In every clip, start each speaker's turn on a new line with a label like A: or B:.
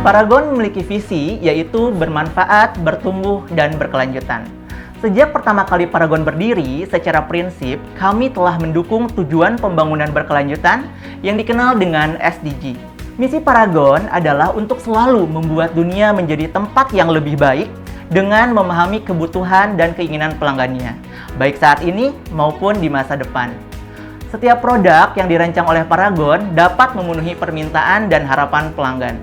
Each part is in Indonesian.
A: Paragon memiliki visi yaitu bermanfaat, bertumbuh, dan berkelanjutan. Sejak pertama kali Paragon berdiri, secara prinsip kami telah mendukung tujuan pembangunan berkelanjutan yang dikenal dengan SDG. Misi Paragon adalah untuk selalu membuat dunia menjadi tempat yang lebih baik dengan memahami kebutuhan dan keinginan pelanggannya, baik saat ini maupun di masa depan. Setiap produk yang dirancang oleh Paragon dapat memenuhi permintaan dan harapan pelanggan.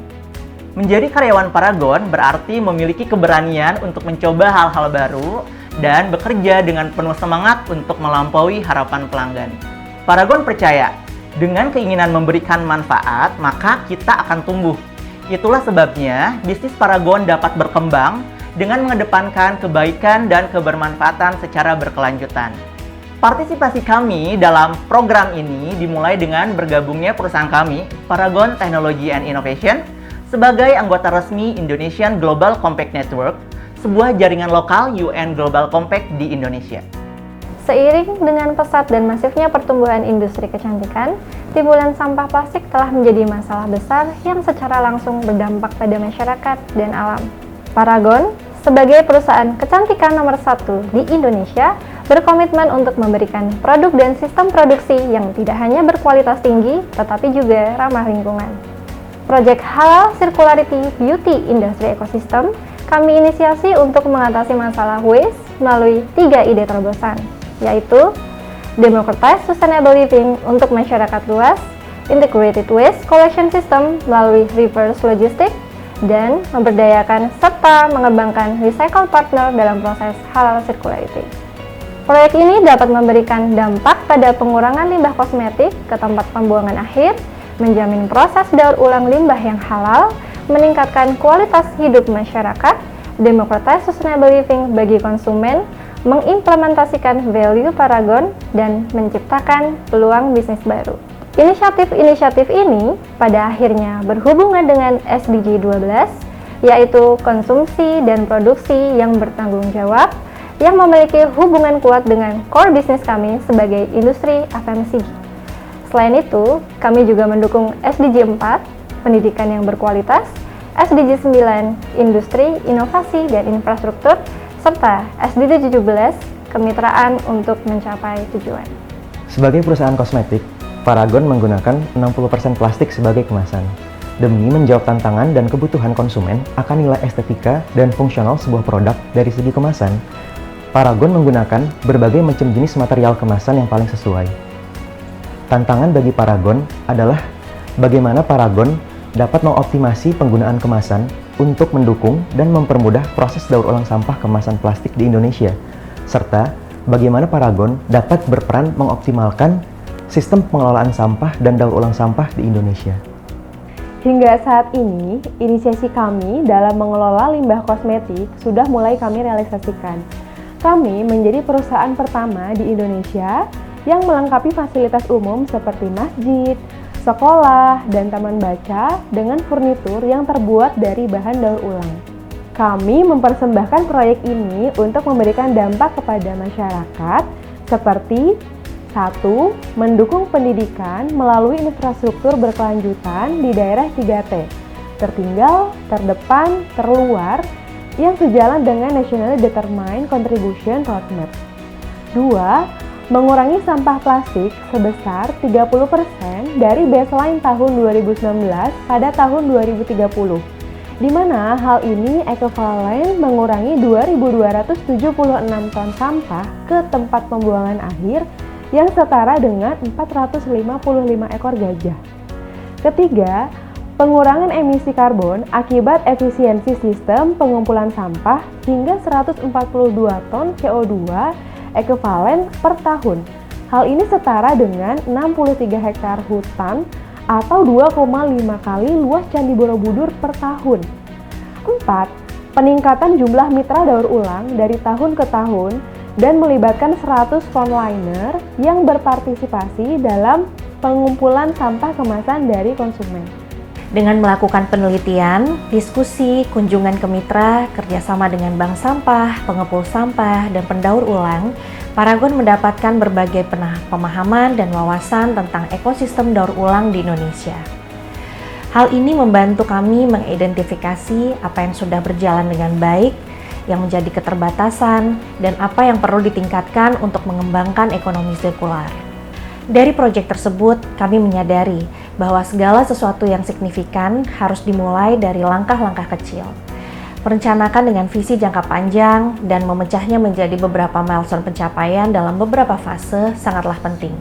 A: Menjadi karyawan Paragon berarti memiliki keberanian untuk mencoba hal-hal baru dan bekerja dengan penuh semangat untuk melampaui harapan pelanggan. Paragon percaya, dengan keinginan memberikan manfaat, maka kita akan tumbuh. Itulah sebabnya bisnis Paragon dapat berkembang dengan mengedepankan kebaikan dan kebermanfaatan secara berkelanjutan. Partisipasi kami dalam program ini dimulai dengan bergabungnya perusahaan kami, Paragon Technology and Innovation, sebagai anggota resmi Indonesian Global Compact Network, sebuah jaringan lokal UN Global Compact di Indonesia.
B: Seiring dengan pesat dan masifnya pertumbuhan industri kecantikan, timbulan sampah plastik telah menjadi masalah besar yang secara langsung berdampak pada masyarakat dan alam. Paragon, sebagai perusahaan kecantikan nomor 1 di Indonesia, berkomitmen untuk memberikan produk dan sistem produksi yang tidak hanya berkualitas tinggi, tetapi juga ramah lingkungan. Proyek Halal Circularity Beauty Industry Ecosystem kami inisiasi untuk mengatasi masalah waste melalui 3 ide terobosan, yaitu Democratize Sustainable Living untuk masyarakat luas, Integrated Waste Collection System melalui reverse logistics, dan memberdayakan serta mengembangkan recycle partner dalam proses halal circularity. Proyek ini dapat memberikan dampak pada pengurangan limbah kosmetik ke tempat pembuangan akhir, menjamin proses daur ulang limbah yang halal, meningkatkan kualitas hidup masyarakat, democratize sustainable living bagi konsumen, mengimplementasikan value Paragon, dan menciptakan peluang bisnis baru. Inisiatif-inisiatif ini pada akhirnya berhubungan dengan SDG 12, yaitu konsumsi dan produksi yang bertanggung jawab, yang memiliki hubungan kuat dengan core bisnis kami sebagai industri FMCG. Selain itu, kami juga mendukung SDG 4, pendidikan yang berkualitas, SDG 9, industri, inovasi, dan infrastruktur, serta SDG 17, kemitraan untuk mencapai tujuan.
C: Sebagai perusahaan kosmetik, Paragon menggunakan 60% plastik sebagai kemasan, demi menjawab tantangan dan kebutuhan konsumen akan nilai estetika dan fungsional sebuah produk dari segi kemasan. Paragon menggunakan berbagai macam jenis material kemasan yang paling sesuai. Tantangan bagi Paragon adalah bagaimana Paragon dapat mengoptimasi penggunaan kemasan untuk mendukung dan mempermudah proses daur ulang sampah kemasan plastik di Indonesia, serta bagaimana Paragon dapat berperan mengoptimalkan sistem pengelolaan sampah dan daur ulang sampah di Indonesia.
D: Hingga saat ini, inisiasi kami dalam mengelola limbah kosmetik sudah mulai kami realisasikan. Kami menjadi perusahaan pertama di Indonesia yang melengkapi fasilitas umum seperti masjid, sekolah, dan taman baca dengan furnitur yang terbuat dari bahan daur ulang. Kami mempersembahkan proyek ini untuk memberikan dampak kepada masyarakat seperti 1. Mendukung pendidikan melalui infrastruktur berkelanjutan di daerah 3T, tertinggal, terdepan, terluar, yang sejalan dengan Nationally Determined Contribution Roadmap. 2. Mengurangi sampah plastik sebesar 30% dari baseline tahun 2019 pada tahun 2030, di mana hal ini ekuivalen mengurangi 2.276 ton sampah ke tempat pembuangan akhir yang setara dengan 455 ekor gajah. Ketiga, pengurangan emisi karbon akibat efisiensi sistem pengumpulan sampah hingga 142 ton CO2 ekuivalen per tahun. Hal ini setara dengan 63 hektar hutan atau 2,5 kali luas Candi Borobudur per tahun. 4. Peningkatan jumlah mitra daur ulang dari tahun ke tahun dan melibatkan 100 frontliner yang berpartisipasi dalam pengumpulan sampah kemasan dari konsumen.
E: Dengan melakukan penelitian, diskusi, kunjungan ke mitra, kerjasama dengan bank sampah, pengepul sampah, dan pendaur ulang, Paragon mendapatkan berbagai pemahaman dan wawasan tentang ekosistem daur ulang di Indonesia. Hal ini membantu kami mengidentifikasi apa yang sudah berjalan dengan baik, yang menjadi keterbatasan, dan apa yang perlu ditingkatkan untuk mengembangkan ekonomi sirkular. Dari proyek tersebut, kami menyadari bahwa segala sesuatu yang signifikan harus dimulai dari langkah-langkah kecil. Merencanakan dengan visi jangka panjang dan memecahnya menjadi beberapa milestone pencapaian dalam beberapa fase sangatlah penting.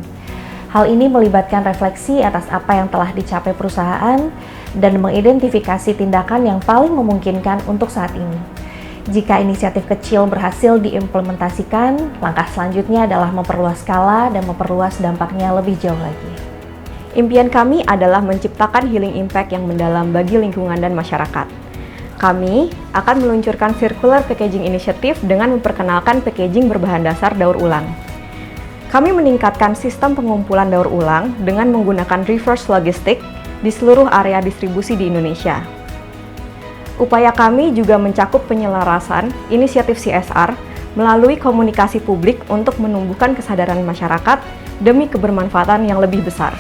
E: Hal ini melibatkan refleksi atas apa yang telah dicapai perusahaan dan mengidentifikasi tindakan yang paling memungkinkan untuk saat ini. Jika inisiatif kecil berhasil diimplementasikan, langkah selanjutnya adalah memperluas skala dan memperluas dampaknya lebih jauh lagi.
F: Impian kami adalah menciptakan healing impact yang mendalam bagi lingkungan dan masyarakat. Kami akan meluncurkan Circular Packaging Initiative dengan memperkenalkan packaging berbahan dasar daur ulang. Kami meningkatkan sistem pengumpulan daur ulang dengan menggunakan reverse logistik di seluruh area distribusi di Indonesia. Upaya kami juga mencakup penyelarasan inisiatif CSR melalui komunikasi publik untuk menumbuhkan kesadaran masyarakat demi kebermanfaatan yang lebih besar.